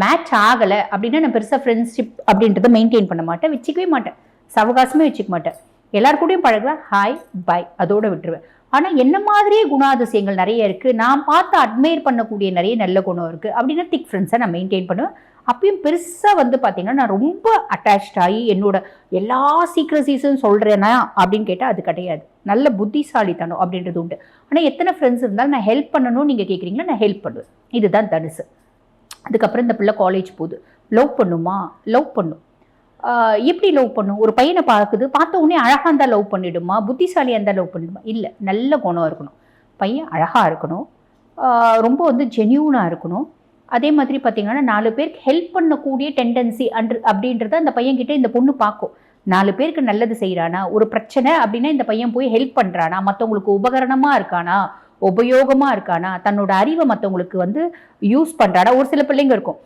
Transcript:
Match ஆகலை அப்படின்னா நான் பெருசாக ஃப்ரெண்ட்ஷிப் அப்படின்றத மெயின்டைன் பண்ண மாட்டேன், வச்சுக்கவே மாட்டேன், சவகாசமே வச்சுக்க மாட்டேன். எல்லாருக்கூடையும் பழகுவேன், ஹாய் பாய் அதோட விட்டுருவேன். ஆனால் என்ன மாதிரியே குணாதிசயங்கள் நிறைய இருக்குது, நான் பார்த்து அட்மையர் பண்ணக்கூடிய நிறைய நல்ல குணம் இருக்குது அப்படின்னா திக் ஃப்ரெண்ட்ஸை நான் மெயின்டைன் பண்ணுவேன். அப்பயும் பெருசாக வந்து பார்த்தீங்கன்னா நான் ரொம்ப அட்டாச்ட் ஆகி என்னோட எல்லா சீக்ரஸீஸும் சொல்கிறேன்னா அப்படின்னு கேட்டால் அது கிடையாது. நல்ல புத்திசாலித்தனம் அப்படின்றது உண்டு. ஆனால் எத்தனை ஃப்ரெண்ட்ஸ் இருந்தாலும் நான் ஹெல்ப் பண்ணணும்னு நீங்கள் கேட்குறீங்களா, நான் ஹெல்ப் பண்ணுவேன். இதுதான் தனுசு. அதுக்கப்புறம் இந்த பிள்ளை காலேஜ் போகுது, லவ் பண்ணுமா, லவ் பண்ணும். எப்படி லவ் பண்ணும்? ஒரு பையனை பார்த்த உடனே அழகாக இருந்தால் லவ் பண்ணிவிடுமா, புத்திசாலியாக இருந்தால் லவ் பண்ணிடுமா? இல்லை, நல்ல குணம் இருக்கணும், பையன் அழகாக இருக்கணும், ரொம்ப வந்து ஜென்யூனாக இருக்கணும். அதே மாதிரி பார்த்தீங்கன்னா 4 பேருக்கு ஹெல்ப் பண்ணக்கூடிய டெண்டன்சி அப்படின்றத அந்த பையன்கிட்ட இந்த பொண்ணு பார்க்கும். 4 பேருக்கு நல்லது செய்கிறானா, ஒரு பிரச்சனை அப்படின்னா இந்த பையன் போய் ஹெல்ப் பண்ணுறானா, மற்றவங்களுக்கு உபகரணமாக இருக்கானா, உபயோகமாக இருக்கானா, தன்னோட அறிவை மற்றவங்களுக்கு வந்து யூஸ் பண்ணுறானா. ஒரு சில பிள்ளைங்க இருக்கும்,